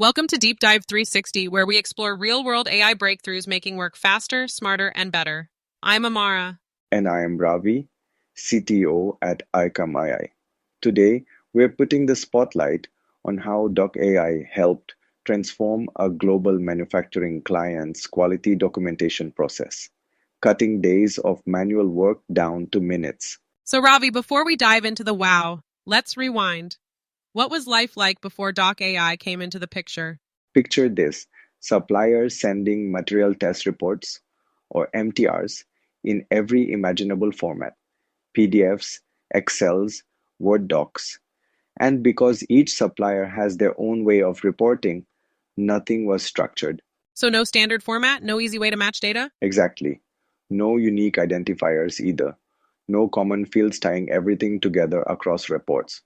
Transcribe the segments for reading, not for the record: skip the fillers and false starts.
Welcome to Deep Dive 360, where we explore real world AI breakthroughs making work faster, smarter, and better. I'm Amara. And I am Ravi, CTO at Aekam AI. Today, we're putting the spotlight on how Doc AI helped transform a global manufacturing client's quality documentation process, cutting days of manual work down to minutes. So, Ravi, before we dive into the wow, let's rewind. What was life like before Doc AI came into the picture? Picture this: suppliers sending material test reports, or MTRs, in every imaginable format: PDFs, Excels, Word docs. And because each supplier has their own way of reporting, nothing was structured. So, no standard format, no easy way to match data? Exactly. No unique identifiers either. No common fields tying everything together across reports.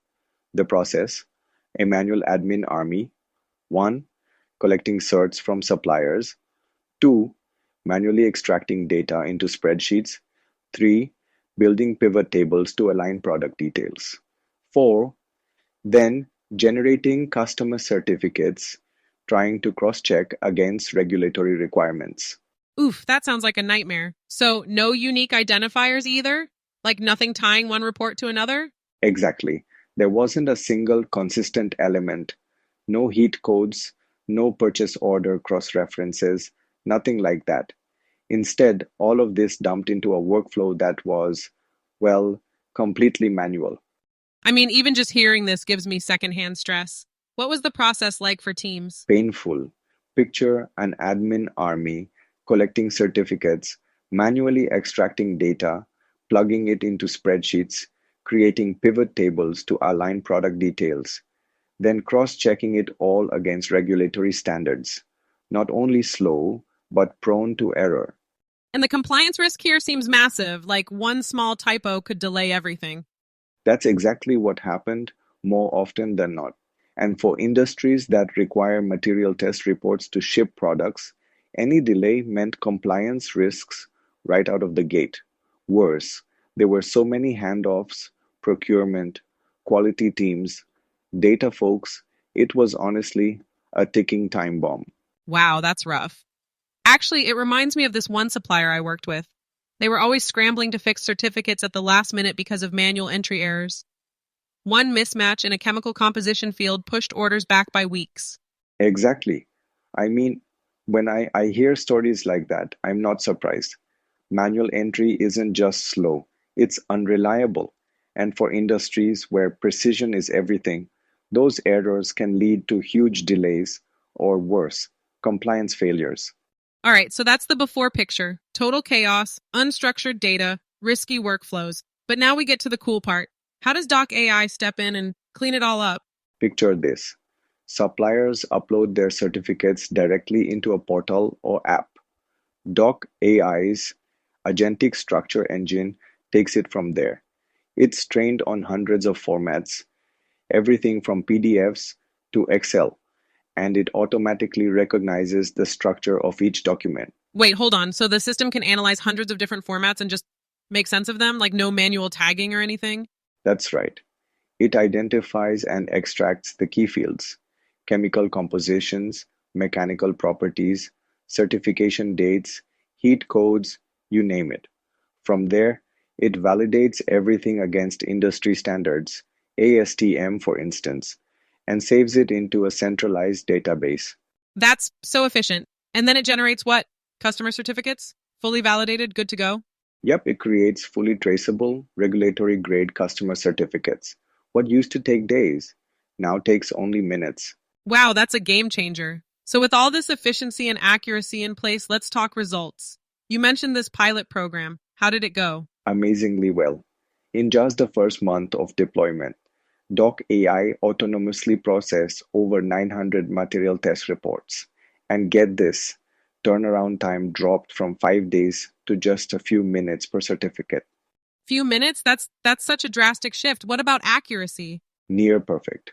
The process: a manual admin army. 1. Collecting certs from suppliers. 2. Manually extracting data into spreadsheets. 3. Building pivot tables to align product details. 4. Then generating customer certificates, trying to cross-check against regulatory requirements. Oof, that sounds like a nightmare. So, no unique identifiers either? Like nothing tying one report to another? Exactly. There wasn't a single consistent element. No heat codes, no purchase order cross-references, nothing like that. Instead, all of this dumped into a workflow that was, well, completely manual. I mean, even just hearing this gives me secondhand stress. What was the process like for teams? Painful. Picture an admin army collecting certificates, manually extracting data, plugging it into spreadsheets, creating pivot tables to align product details, then cross-checking it all against regulatory standards. Not only slow, but prone to error. And the compliance risk here seems massive, like one small typo could delay everything. That's exactly what happened more often than not. And for industries that require material test reports to ship products, any delay meant compliance risks right out of the gate. Worse, there were so many handoffs, procurement, quality teams, data folks. It was honestly a ticking time bomb. Wow, that's rough. Actually, it reminds me of this one supplier I worked with. They were always scrambling to fix certificates at the last minute because of manual entry errors. One mismatch in a chemical composition field pushed orders back by weeks. Exactly. I mean, when I hear stories like that, I'm not surprised. Manual entry isn't just slow, it's unreliable. And for industries where precision is everything, those errors can lead to huge delays or worse, compliance failures. All right, so that's the before picture. Total chaos, unstructured data, risky workflows. But now we get to the cool part. How does Doc AI step in and clean it all up? Picture this: suppliers upload their certificates directly into a portal or app. Doc AI's agentic structure engine takes it from there. It's trained on hundreds of formats, everything from PDFs to Excel, and it automatically recognizes the structure of each document. Wait, hold on. So the system can analyze hundreds of different formats and just make sense of them, like no manual tagging or anything? That's right. It identifies and extracts the key fields: chemical compositions, mechanical properties, certification dates, heat codes, you name it. From there, it validates everything against industry standards, ASTM for instance, and saves it into a centralized database. That's so efficient. And then it generates what? Customer certificates? Fully validated, good to go? Yep, it creates fully traceable, regulatory grade customer certificates. What used to take days now takes only minutes. Wow, that's a game changer. So, with all this efficiency and accuracy in place, let's talk results. You mentioned this pilot program. How did it go? Amazingly well. In just the first month of deployment, Doc AI autonomously processed over 900 material test reports. And get this, turnaround time dropped from 5 days to just a few minutes per certificate. Few minutes? That's such a drastic shift. What about accuracy? Near perfect.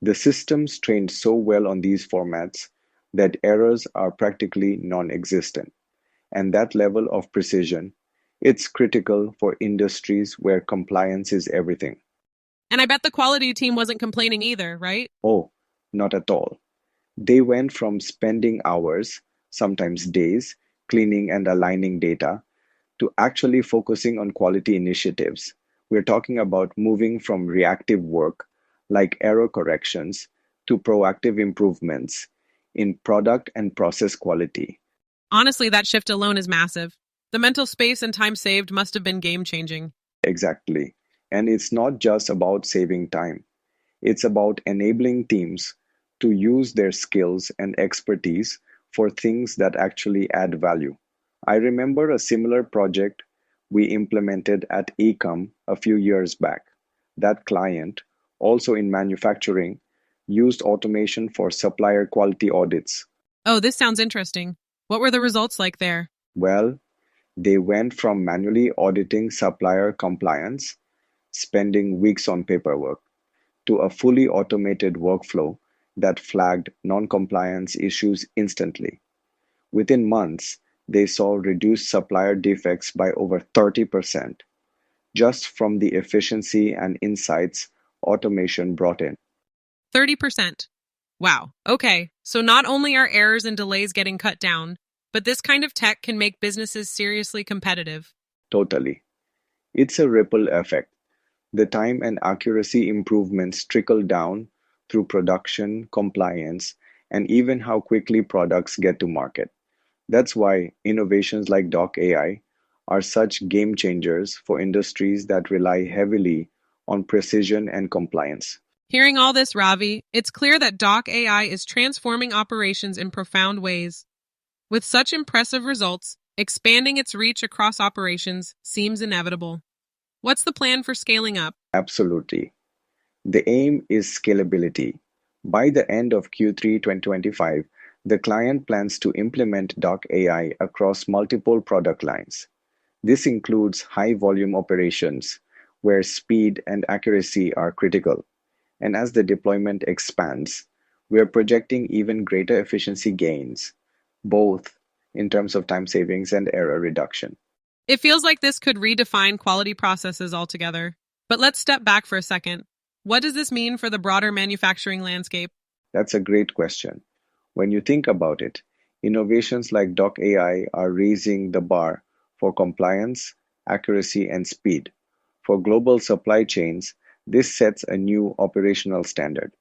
The systems trained so well on these formats that errors are practically non-existent. And that level of precision, it's critical for industries where compliance is everything. And I bet the quality team wasn't complaining either, right? Oh, not at all. They went from spending hours, sometimes days, cleaning and aligning data to actually focusing on quality initiatives. We're talking about moving from reactive work, like error corrections, to proactive improvements in product and process quality. Honestly, that shift alone is massive. The mental space and time saved must have been game changing. Exactly. And it's not just about saving time, it's about enabling teams to use their skills and expertise for things that actually add value. I remember a similar project we implemented at Ecom a few years back. That client, also in manufacturing, used automation for supplier quality audits. Oh, this sounds interesting. What were the results like there? Well, they went from manually auditing supplier compliance, spending weeks on paperwork, to a fully automated workflow that flagged non-compliance issues instantly. Within months, they saw reduced supplier defects by over 30% just from the efficiency and insights automation brought in. 30%. Wow. Okay. So not only are errors and delays getting cut down, but this kind of tech can make businesses seriously competitive. Totally. It's a ripple effect. The time and accuracy improvements trickle down through production, compliance, and even how quickly products get to market. That's why innovations like Doc AI are such game changers for industries that rely heavily on precision and compliance. Hearing all this, Ravi, it's clear that Doc AI is transforming operations in profound ways. With such impressive results, expanding its reach across operations seems inevitable. What's the plan for scaling up? Absolutely. The aim is scalability. By the end of Q3 2025, the client plans to implement Doc AI across multiple product lines. This includes high volume operations where speed and accuracy are critical. And as the deployment expands, we are projecting even greater efficiency gains, both in terms of time savings and error reduction. It feels like this could redefine quality processes altogether. But let's step back for a second. What does this mean for the broader manufacturing landscape? That's a great question. When you think about it, innovations like Doc AI are raising the bar for compliance, accuracy, and speed. For global supply chains, this sets a new operational standard.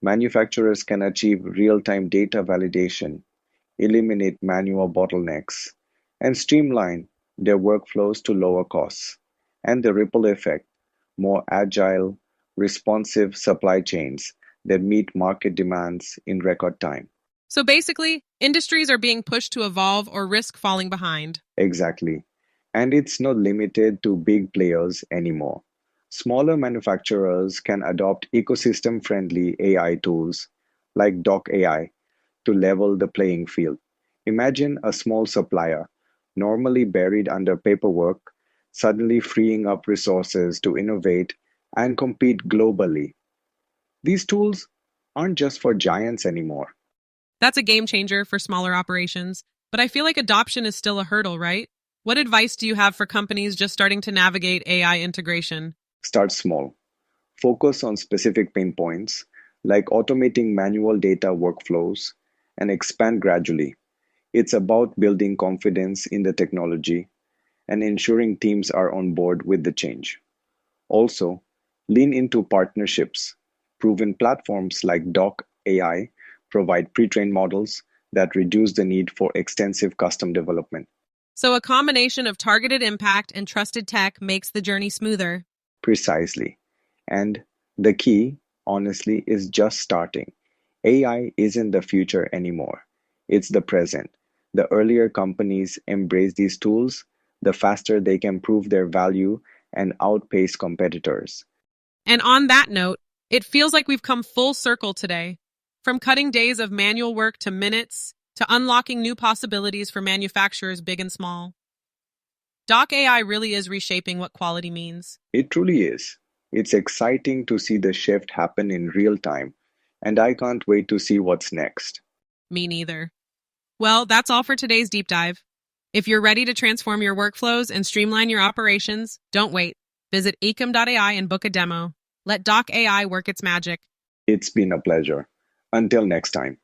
Manufacturers can achieve real-time data validation, eliminate manual bottlenecks, and streamline their workflows to lower costs. And the ripple effect, more agile, responsive supply chains that meet market demands in record time. So basically, industries are being pushed to evolve or risk falling behind. Exactly. And it's not limited to big players anymore. Smaller manufacturers can adopt ecosystem friendly AI tools like Doc AI to level the playing field. Imagine a small supplier, normally buried under paperwork, suddenly freeing up resources to innovate and compete globally. These tools aren't just for giants anymore. That's a game changer for smaller operations, but I feel like adoption is still a hurdle, right? What advice do you have for companies just starting to navigate AI integration? Start small. Focus on specific pain points like automating manual data workflows and expand gradually. It's about building confidence in the technology and ensuring teams are on board with the change. Also, lean into partnerships. Proven platforms like Doc AI provide pre-trained models that reduce the need for extensive custom development. So, a combination of targeted impact and trusted tech makes the journey smoother. Precisely. And the key, honestly, is just starting. AI isn't the future anymore, it's the present. The earlier companies embrace these tools, the faster they can prove their value and outpace competitors. And on that note, it feels like we've come full circle today. From cutting days of manual work to minutes, to unlocking new possibilities for manufacturers big and small. Doc AI really is reshaping what quality means. It truly is. It's exciting to see the shift happen in real time, and I can't wait to see what's next. Me neither. Well, that's all for today's deep dive. If you're ready to transform your workflows and streamline your operations, don't wait. Visit ecom.ai and book a demo. Let Doc AI work its magic. It's been a pleasure. Until next time.